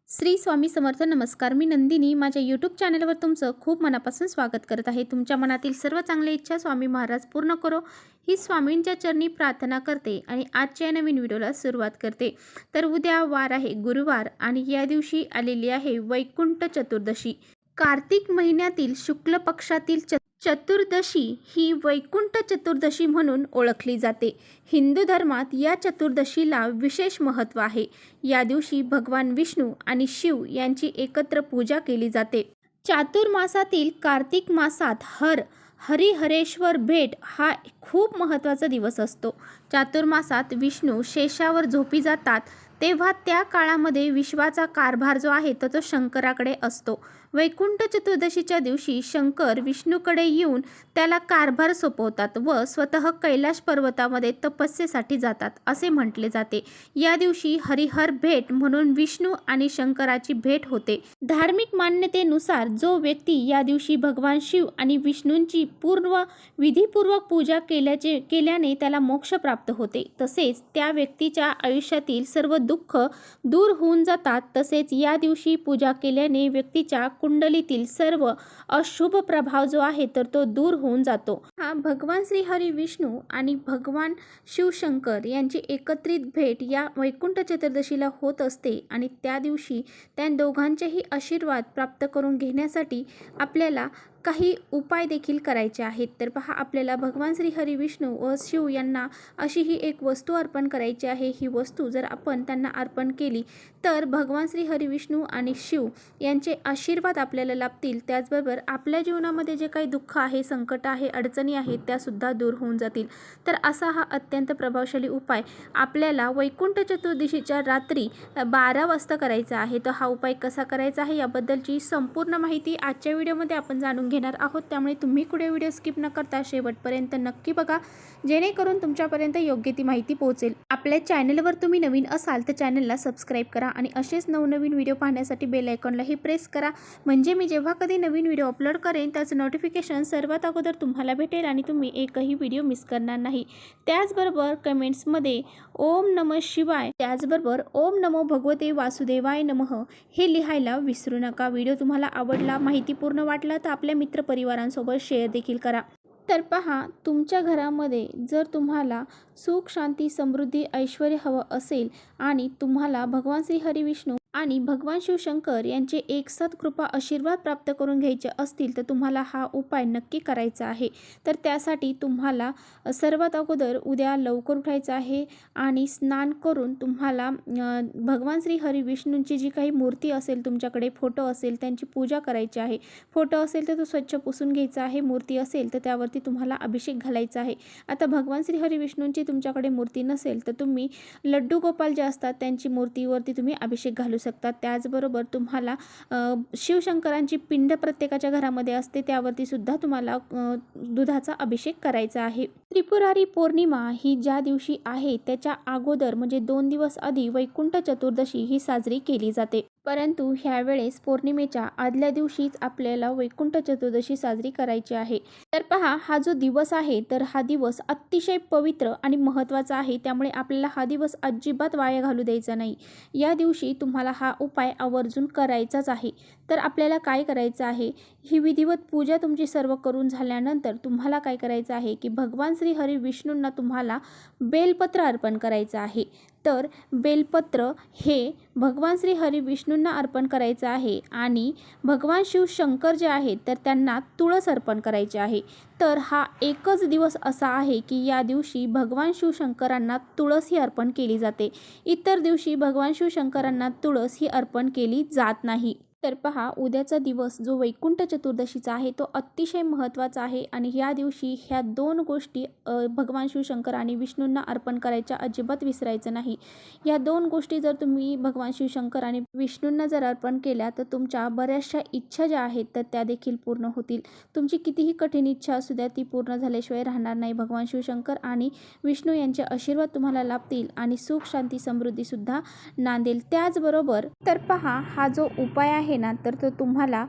श्री स्वामी समर्थ. नमस्कार. मी नंदिनी. माझ्या यूट्यूब चॅनलवर तुमचं खूप मनापासून स्वागत करत आहे. तुमच्या मनातील सर्व चांगल्या इच्छा स्वामी महाराज पूर्ण करो ही स्वामींच्या चरणी प्रार्थना करते आणि आजच्या नवीन व्हिडिओला सुरुवात करते. तर उद्या वार आहे गुरुवार आणि या दिवशी आलेली आहे वैकुंठ चतुर्दशी. कार्तिक महिन्यातील शुक्ल पक्षातील चतुर्दशी ही वैकुंठ चतुर्दशी म्हणून ओळखली जाते. हिंदू धर्मात या चतुर्दशीला विशेष महत्त्व आहे. या दिवशी भगवान विष्णू आणि शिव यांची एकत्र पूजा केली जाते. चातुर्मासातील कार्तिक मासात हरिहरेश्वर भेट हा खूप महत्त्वाचा दिवस असतो. चातुर्मासात विष्णू शेषावर झोपी जातात तेव्हा त्या काळामध्ये विश्वाचा कारभार जो आहे तो शंकराकडे असतो. वैकुंठ चतुर्दशीच्या दिवशी शंकर विष्णूकडे येऊन त्याला कारभार सोपवतात व स्वतः कैलाश पर्वतामध्ये तपस्येसाठी जातात असे म्हटले जाते. या दिवशी हरिहर भेट म्हणून विष्णू आणि शंकराची भेट होते. धार्मिक मान्यतेनुसार जो व्यक्ती या दिवशी भगवान शिव आणि विष्णूंची विधीपूर्वक पूजा केल्याने त्याला मोक्ष प्राप्त होते. तसेच त्या व्यक्तीच्या आयुष्यातील सर्व दुःख दूर होऊन जातात. तसेच या दिवशी पूजा केल्याने व्यक्तीच्या कुंडलीतील सर्व अशुभ प्रभाव जो आहे तर तो दूर होऊन जातो. हा भगवान श्री हरी विष्णू आणि भगवान शिवशंकर यांची एकत्रित भेट या वैकुंठ चतुर्दशीला होत असते आणि त्या दिवशी त्या दोघांचेही आशीर्वाद प्राप्त करून घेण्यासाठी आपल्याला काही उपाय देखील करायचे आहेत. तर पहा, आपल्याला भगवान श्री हरी विष्णू व शिव यांना अशी ही एक वस्तू अर्पण करायची आहे. ही वस्तू जर आपण त्यांना अर्पण केली तर भगवान श्री हरी विष्णू आणि शिव यांचे आशीर्वाद आपल्याला लाभतील. त्याचबरोबर आपल्या जीवनामध्ये जे काही दुःख आहे, संकट आहे, अडचणी आहेत त्यासुद्धा दूर होऊन जातील. तर असा हा अत्यंत प्रभावशाली उपाय आपल्याला वैकुंठ चतुर्दशीच्या रात्री 12 वाजता करायचा आहे. तर हा उपाय कसा करायचा आहे याबद्दलची संपूर्ण माहिती आजच्या व्हिडिओमध्ये आपण जाणून घेणार आहोत. त्यामुळे तुम्ही कुठे व्हिडिओ स्किप न करता शेवटपर्यंत नक्की बघा, जेणेकरून तुमच्यापर्यंत योग्य ती माहिती पोहोचेल. आपल्या चॅनलवर तुम्ही नवीन असाल तर चॅनलला सबस्क्राईब करा आणि असेच नवनवीन व्हिडिओ पाहण्यासाठी बेल आयकॉनलाही प्रेस करा, म्हणजे मी जेव्हा कधी नवीन व्हिडिओ अपलोड करेन त्याचं नोटिफिकेशन सर्वात अगोदर तुम्हाला भेटेल आणि तुम्ही एकही व्हिडिओ मिस करणार नाही. त्याचबरोबर कमेंट्समध्ये ओम नमः शिवाय, त्याचबरोबर ओम नमो भगवते वासुदेवाय नमः हे लिहायला विसरू नका. व्हिडिओ तुम्हाला आवडला, माहितीपूर्ण वाटला तर आपल्या मित्रपरिवारांसोबत शेअर देखील करा. तर पहा, तुमच्या घरामध्ये जर तुम्हाला सुख, शांती, समृद्धी, ऐश्वर्य हवं असेल आणि तुम्हाला भगवान श्री हरी विष्णू आणि भगवान शिवशंकर यांचे एकसाथ कृपा आशीर्वाद प्राप्त करून घ्यायचे असतील तर तुम्हाला हा उपाय नक्की करायचा आहे. तर त्यासाठी तुम्हाला सर्वात अगोदर उद्या लवकर उठायचं आहे आणि स्नान करून तुम्हाला भगवान श्री हरी विष्णूंची जी काही मूर्ती असेल, तुमच्याकडे फोटो असेल त्यांची पूजा करायची आहे. फोटो असेल तर तो स्वच्छ पुसून घ्यायचा आहे. मूर्ती असेल तर त्यावरती तुम्हाला अभिषेक घालायचा आहे. आता भगवान श्री हरी विष्णूंची तुमच्याकडे मूर्ती नसेल तर तुम्ही लड्डू गोपाल जे असतात त्यांची मूर्तीवरती तुम्ही अभिषेक घालू शकता. त्याचबरोबर तुम्हाला शिवशंकरांची पिंड प्रत्येकाच्या घरामध्ये असते, त्यावरती सुद्धा तुम्हाला दुधाचा अभिषेक करायचा आहे. त्रिपुरारी पौर्णिमा ही ज्या दिवशी आहे त्याच्या अगोदर म्हणजे 2 दिवस आधी वैकुंठ चतुर्दशी ही साजरी केली जाते. परंतु ह्यावेळेस पौर्णिमेच्या आदल्या दिवशीच आपल्याला वैकुंठ चतुर्दशी साजरी करायची आहे. तर पहा, हा जो दिवस आहे तर हा दिवस अतिशय पवित्र आणि महत्त्वाचा आहे. त्यामुळे आपल्याला हा दिवस अजिबात वाया घालू द्यायचा नाही. या दिवशी तुम्हाला हा उपाय आवर्जून करायचाच आहे. तर आपल्याला काय करायचं आहे, ही विधिवत पूजा तुमची सर्व करून झाल्यानंतर तुम्हाला काय करायचं आहे की भगवान श्री हरी विष्णूंना तुम्हाला बेलपत्र अर्पण करायचं आहे. तर बेलपत्र हे भगवान श्री हरी विष्णूंना अर्पण करायचं आहे आणि भगवान शिवशंकर जे आहेत तर त्यांना तुळस अर्पण करायचे आहे. तर हा एकच दिवस असा आहे की या दिवशी भगवान शिवशंकरांना तुळस ही अर्पण केली जाते. इतर दिवशी भगवान शिवशंकरांना तुळस ही अर्पण केली जात नाही. तर पहा, उद्याचा दिवस जो वैकुंठ चतुर्दशीचा आहे तो अतिशय महत्त्वाचा आहे आणि या दिवशी ह्या 2 गोष्टी भगवान शिवशंकर आणि विष्णूंना अर्पण करायच्या अजिबात विसरायचं नाही. या 2 गोष्टी जर तुम्ही भगवान शिवशंकर आणि विष्णूंना जर अर्पण केल्या तर तुमच्या बऱ्याचशा इच्छा ज्या आहेत तर त्या देखील पूर्ण होतील. तुमची कितीही कठीण इच्छा असू द्या ती पूर्ण झाल्याशिवाय राहणार नाही. भगवान शिवशंकर आणि विष्णू यांचे आशीर्वाद तुम्हाला लाभतील आणि सुख, शांती, समृद्धीसुद्धा नांदेल. त्याचबरोबर तर पहा, हा जो उपाय आहे ना तर तो तुम्हाला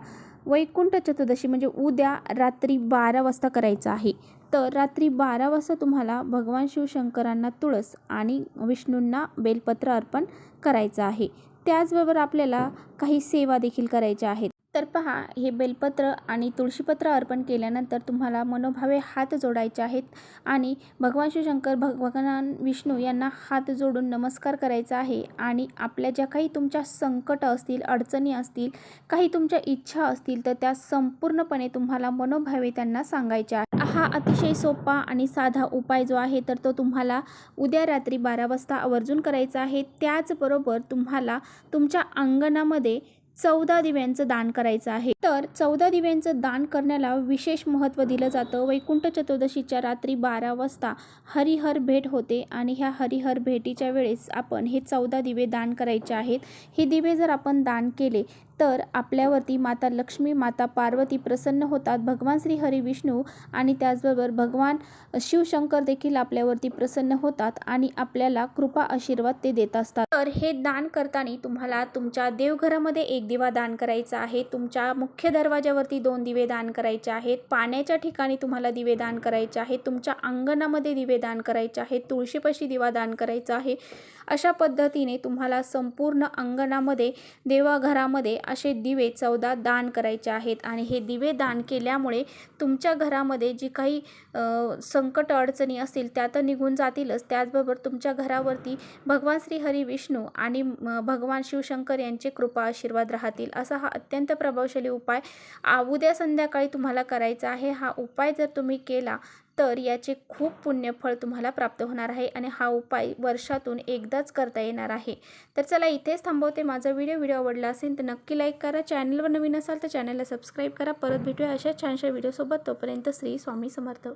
वैकुंठ चतुर्दशी म्हणजे उद्या रात्री 12 वाजता करायचा आहे. तर रात्री 12 वाजता तुम्हाला भगवान शिवशंकरांना तुळस आणि विष्णूंना बेलपत्र अर्पण करायचं आहे. त्याचबरोबर आपल्याला काही सेवा देखील करायच्या आहेत. तर पहा, हे बेलपत्र आणि तुळशीपत्र अर्पण केल्यानंतर तुम्हाला मनोभावे हात जोडायचे आहेत आणि भगवान शिवशंकर भगवान विष्णू यांना हात जोडून नमस्कार करायचा आहे. आणि आपल्या ज्या काही तुमच्या संकट असतील, अडचणी असतील, काही तुमच्या इच्छा असतील, तर त्या संपूर्णपणे तुम्हाला मनोभावे त्यांना सांगायच्या आहे. हा अतिशय सोपा आणि साधा उपाय जो आहे तर तो तुम्हाला उद्या रात्री 12 वाजता आवर्जून करायचा आहे. त्याचबरोबर तुम्हाला तुमच्या अंगणामध्ये 14 दिव्यांचं दान करायचं आहे. तर 14 दिव्यांचं दान करण्याला विशेष महत्त्व दिलं जातं. वैकुंठ चतुर्दशीच्या रात्री 12 वाजता हरिहर भेट होते आणि ह्या हरिहर भेटीच्या वेळेस आपण हे 14 दिवे दान करायचे आहेत. हे दिवे जर आपण दान केले तर आपल्यावरती माता लक्ष्मी, माता पार्वती प्रसन्न होतात. भगवान श्री हरी विष्णू आणि त्याचबरोबर भगवान शिवशंकर देखील आपल्यावरती प्रसन्न होतात आणि आपल्याला कृपा आशीर्वाद ते देत असतात. तर हे दान करताना तुम्हाला तुमच्या देवघरामध्ये एक दिवा दान करायचा आहे. तुमच्या मुख्य दरवाजावरती 2 दिवे दान करायचे आहेत. पाण्याच्या ठिकाणी तुम्हाला दिवे दान करायचे आहेत. तुमच्या अंगणामध्ये दिवे दान करायचे आहेत. तुळशीपाशी दिवा दान करायचा आहे. अशा पद्धतीने तुम्हाला संपूर्ण अंगणामध्ये, देवघरामध्ये असे दिवे 14 दान करायचे आहेत. आणि हे दिवे दान केल्यामुळे तुमच्या घरामध्ये जी काही संकट अडचणी असतील त्या तर निघून जातीलच. त्याचबरोबर तुमच्या घरावरती भगवान श्री हरी विष्णू आणि भगवान शिवशंकर यांचे कृपा आशीर्वाद राहतील. असा हा अत्यंत प्रभावशाली उपाय उद्या संध्याकाळी तुम्हाला करायचा आहे. हा उपाय जर तुम्ही केला तर याचे खूप पुण्यफळ तुम्हाला प्राप्त होणार आहे आणि हा उपाय वर्षातून एकदाच करता येणार आहे. तर चला इथेच थांबवते. माझा व्हिडिओ आवडला असेल तर नक्की लाईक करा. चॅनलवर नवीन असाल तर चॅनलला सबस्क्राईब करा. परत भेटूया अशा छानशा व्हिडिओसोबत. तोपर्यंत श्री स्वामी समर्थ.